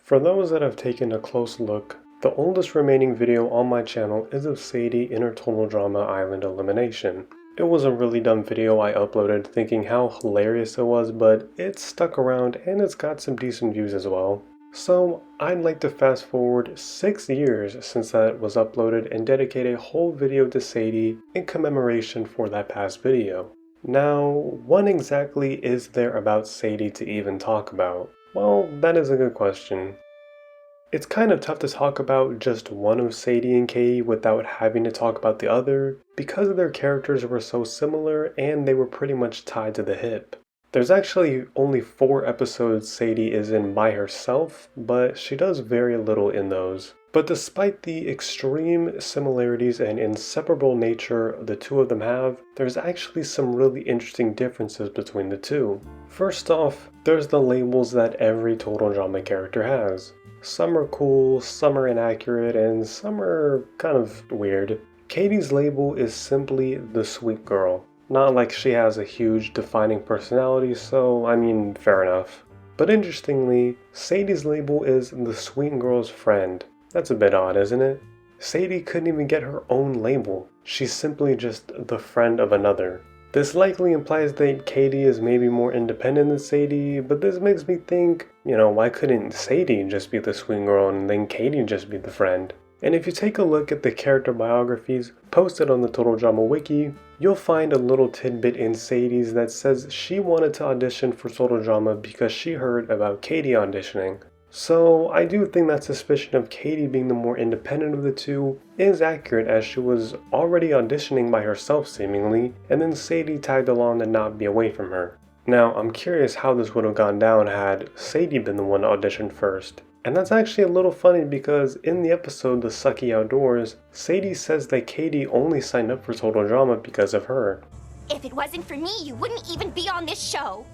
For those that have taken a close look, the oldest remaining video on my channel is of Sadie in her total drama island elimination. It was a really dumb video I uploaded thinking how hilarious it was, but it's stuck around and it's got some decent views as well. So I'd like to fast forward 6 years since that was uploaded and dedicate a whole video to Sadie in commemoration for that past video. Now, what exactly is there about Sadie to even talk about? Well, that is a good question. It's kind of tough to talk about just one of Sadie and Katie without having to talk about the other, because their characters were so similar and they were pretty much tied to the hip. There's actually only 4 episodes Sadie is in by herself, but she does very little in those. But despite the extreme similarities and inseparable nature the two of them have, there's actually some really interesting differences between the two. First off, there's the labels that every total drama character has. Some are cool, some are inaccurate, and some are kind of weird. Katie's label is simply the sweet girl. Not like she has a huge defining personality, so I mean, fair enough. But interestingly, Sadie's label is the sweet girl's friend. That's a bit odd, isn't it? Sadie couldn't even get her own label. She's simply just the friend of another. This likely implies that Katie is maybe more independent than Sadie, but this makes me think, why couldn't Sadie just be the sweet girl and then Katie just be the friend? And if you take a look at the character biographies posted on the Total Drama Wiki, you'll find a little tidbit in Sadie's that says she wanted to audition for Total Drama because she heard about Katie auditioning. So I do think that suspicion of Katie being the more independent of the two is accurate, as she was already auditioning by herself seemingly, and then Sadie tagged along to not be away from her. Now I'm curious how this would have gone down had Sadie been the one to audition first. And that's actually a little funny because in the episode The Sucky Outdoors, Sadie says that Katie only signed up for Total Drama because of her. If it wasn't for me, you wouldn't even be on this show.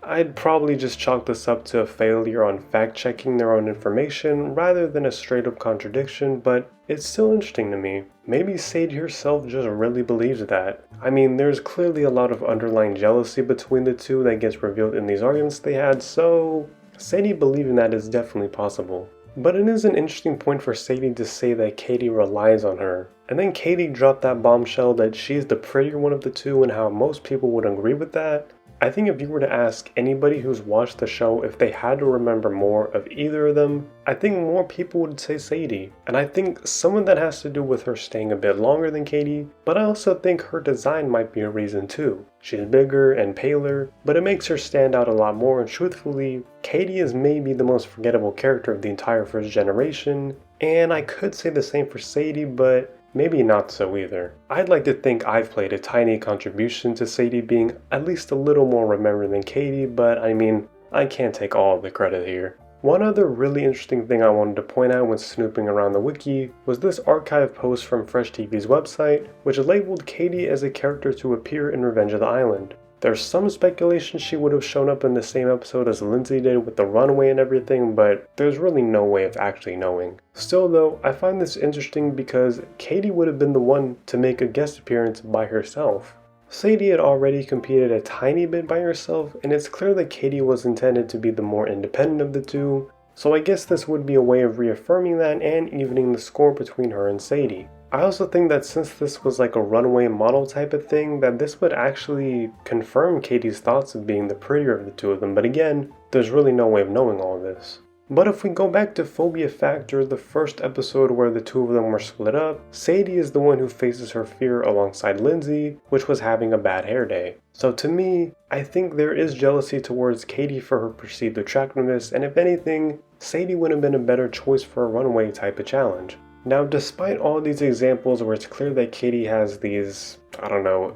I'd probably just chalk this up to a failure on fact-checking their own information rather than a straight-up contradiction, but it's still interesting to me. Maybe Sadie herself just really believes that. I mean, there's clearly a lot of underlying jealousy between the two that gets revealed in these arguments they had, so Sadie believing that is definitely possible. But it is an interesting point for Sadie to say that Katie relies on her. And then Katie dropped that bombshell that she's the prettier one of the two and how most people would agree with that. I think if you were to ask anybody who's watched the show if they had to remember more of either of them, I think more people would say Sadie. And I think some of that has to do with her staying a bit longer than Katie, but I also think her design might be a reason too. She's bigger and paler, but it makes her stand out a lot more, and truthfully, Katie is maybe the most forgettable character of the entire first generation, and I could say the same for Sadie, but maybe not so either. I'd like to think I've played a tiny contribution to Sadie being at least a little more remembered than Katie, but I mean, I can't take all of the credit here. One other really interesting thing I wanted to point out when snooping around the wiki was this archive post from Fresh TV's website, which labeled Katie as a character to appear in Revenge of the Island. There's some speculation she would have shown up in the same episode as Lindsay did with the runway and everything, but there's really no way of actually knowing. Still though, I find this interesting because Katie would have been the one to make a guest appearance by herself. Sadie had already competed a tiny bit by herself, and it's clear that Katie was intended to be the more independent of the two, so I guess this would be a way of reaffirming that and evening the score between her and Sadie. I also think that since this was like a runway model type of thing, that this would actually confirm Katie's thoughts of being the prettier of the two of them, but again, there's really no way of knowing all this. But if we go back to Phobia Factor, the first episode where the two of them were split up, Sadie is the one who faces her fear alongside Lindsay, which was having a bad hair day. So to me, I think there is jealousy towards Katie for her perceived attractiveness, and if anything, Sadie would have been a better choice for a runway type of challenge. Now, despite all these examples where it's clear that Katie has these,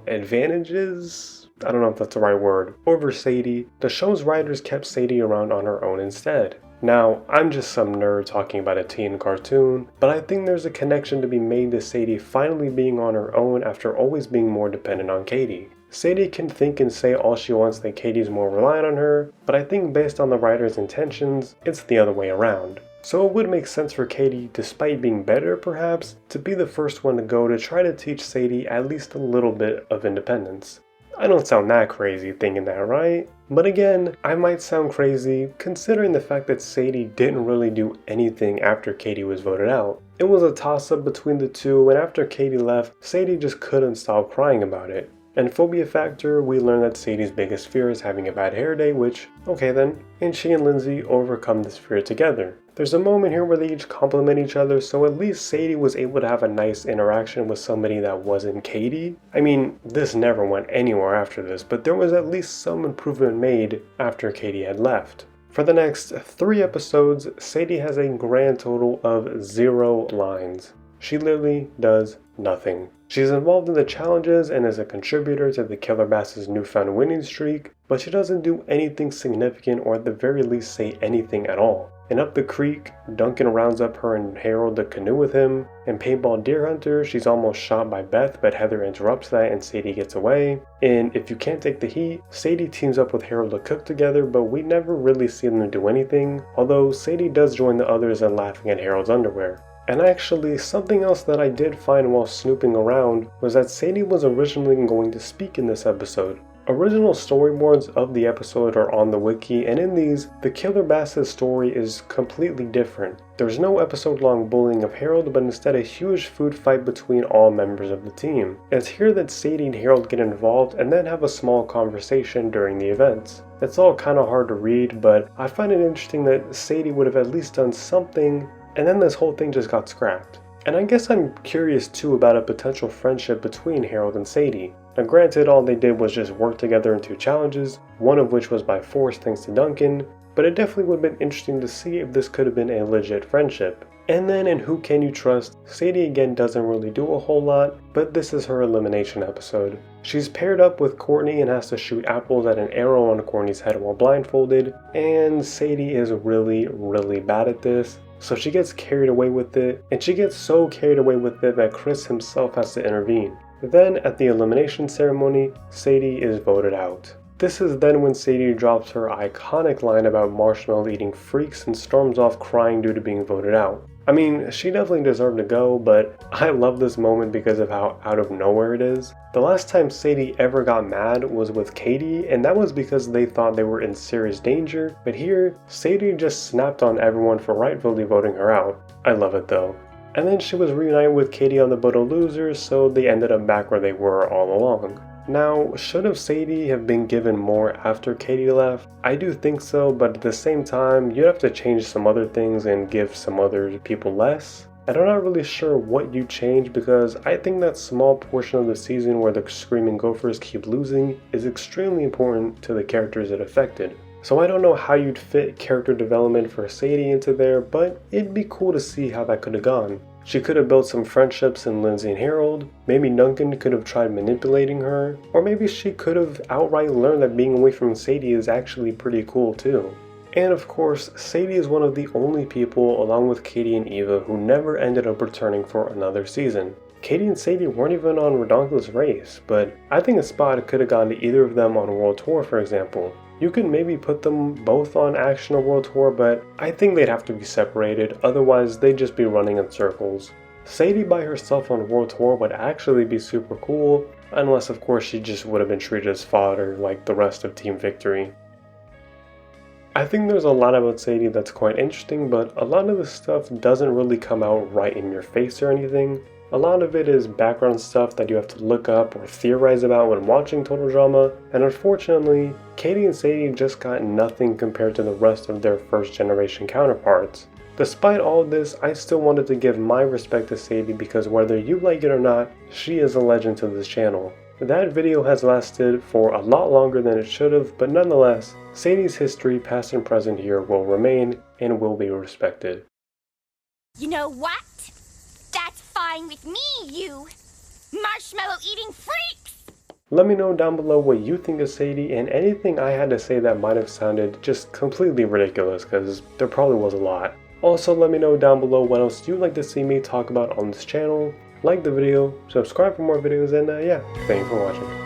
advantages? I don't know if that's the right word, over Sadie, the show's writers kept Sadie around on her own instead. Now, I'm just some nerd talking about a teen cartoon, but I think there's a connection to be made to Sadie finally being on her own after always being more dependent on Katie. Sadie can think and say all she wants that Katie's more reliant on her, but I think based on the writer's intentions, it's the other way around. So it would make sense for Katie, despite being better perhaps, to be the first one to go to try to teach Sadie at least a little bit of independence. I don't sound that crazy thinking that, right? But again, I might sound crazy considering the fact that Sadie didn't really do anything after Katie was voted out. It was a toss-up between the two, and after Katie left, Sadie just couldn't stop crying about it. And phobia factor, we learned that Sadie's biggest fear is having a bad hair day, which, okay then, and she and Lindsay overcome this fear together. There's a moment here where they each compliment each other, so at least Sadie was able to have a nice interaction with somebody that wasn't Katie. I mean, this never went anywhere after this, but there was at least some improvement made after Katie had left. For the next 3 episodes, Sadie has a grand total of 0 lines. She literally does nothing. She's involved in the challenges and is a contributor to the Killer Bass's newfound winning streak, but she doesn't do anything significant or at the very least say anything at all. And up the creek, Duncan rounds up her and Harold to canoe with him. In Paintball Deer Hunter, she's almost shot by Beth, but Heather interrupts that and Sadie gets away. And If You Can't Take the Heat, Sadie teams up with Harold to cook together, but we never really see them do anything, although Sadie does join the others in laughing at Harold's underwear. And actually, something else that I did find while snooping around was that Sadie was originally going to speak in this episode. Original storyboards of the episode are on the wiki, and in these, the Killer Bass's story is completely different. There's no episode-long bullying of Harold, but instead a huge food fight between all members of the team. It's here that Sadie and Harold get involved and then have a small conversation during the events. It's all kinda hard to read, but I find it interesting that Sadie would have at least done something, and then this whole thing just got scrapped. And I guess I'm curious too about a potential friendship between Harold and Sadie. Now granted, all they did was just work together in 2 challenges, one of which was by force thanks to Duncan, but it definitely would have been interesting to see if this could have been a legit friendship. And then in Who Can You Trust, Sadie again doesn't really do a whole lot, but this is her elimination episode. She's paired up with Courtney and has to shoot apples at an arrow on Courtney's head while blindfolded, and Sadie is really bad at this. So she gets carried away with it, and she gets so carried away with it that Chris himself has to intervene. Then, at the elimination ceremony, Sadie is voted out. This is then when Sadie drops her iconic line about marshmallow eating freaks and storms off crying due to being voted out. I mean, she definitely deserved to go, but I love this moment because of how out of nowhere it is. The last time Sadie ever got mad was with Katie, and that was because they thought they were in serious danger, but here, Sadie just snapped on everyone for rightfully voting her out. I love it though. And then she was reunited with Katie on the boat of losers, so they ended up back where they were all along. Now, should have Sadie have been given more after Katie left? I do think so, but at the same time, you'd have to change some other things and give some other people less. And I'm not really sure what you change because I think that small portion of the season where the Screaming Gophers keep losing is extremely important to the characters it affected. So I don't know how you'd fit character development for Sadie into there, but it'd be cool to see how that could have gone. She could have built some friendships in Lindsay and Harold, maybe Duncan could have tried manipulating her, or maybe she could have outright learned that being away from Sadie is actually pretty cool too. And of course, Sadie is one of the only people, along with Katie and Eva, who never ended up returning for another season. Katie and Sadie weren't even on Redonkul's race, but I think a spot could have gone to either of them on World Tour, for example. You could maybe put them both on Action or World Tour, but I think they'd have to be separated, otherwise they'd just be running in circles. Sadie by herself on World Tour would actually be super cool, unless of course she just would have been treated as fodder like the rest of Team Victory. I think there's a lot about Sadie that's quite interesting, but a lot of the stuff doesn't really come out right in your face or anything. A lot of it is background stuff that you have to look up or theorize about when watching Total Drama, and unfortunately, Katie and Sadie just got nothing compared to the rest of their first generation counterparts. Despite all of this, I still wanted to give my respect to Sadie because whether you like it or not, she is a legend to this channel. That video has lasted for a lot longer than it should have, but nonetheless, Sadie's history, past and present here, will remain and will be respected. You know what? That's fine with me, you marshmallow-eating freaks! Let me know down below what you think of Sadie and anything I had to say that might have sounded just completely ridiculous, because there probably was a lot. Also, let me know down below what else you'd like to see me talk about on this channel. Like the video, subscribe for more videos, and yeah, thank you for watching.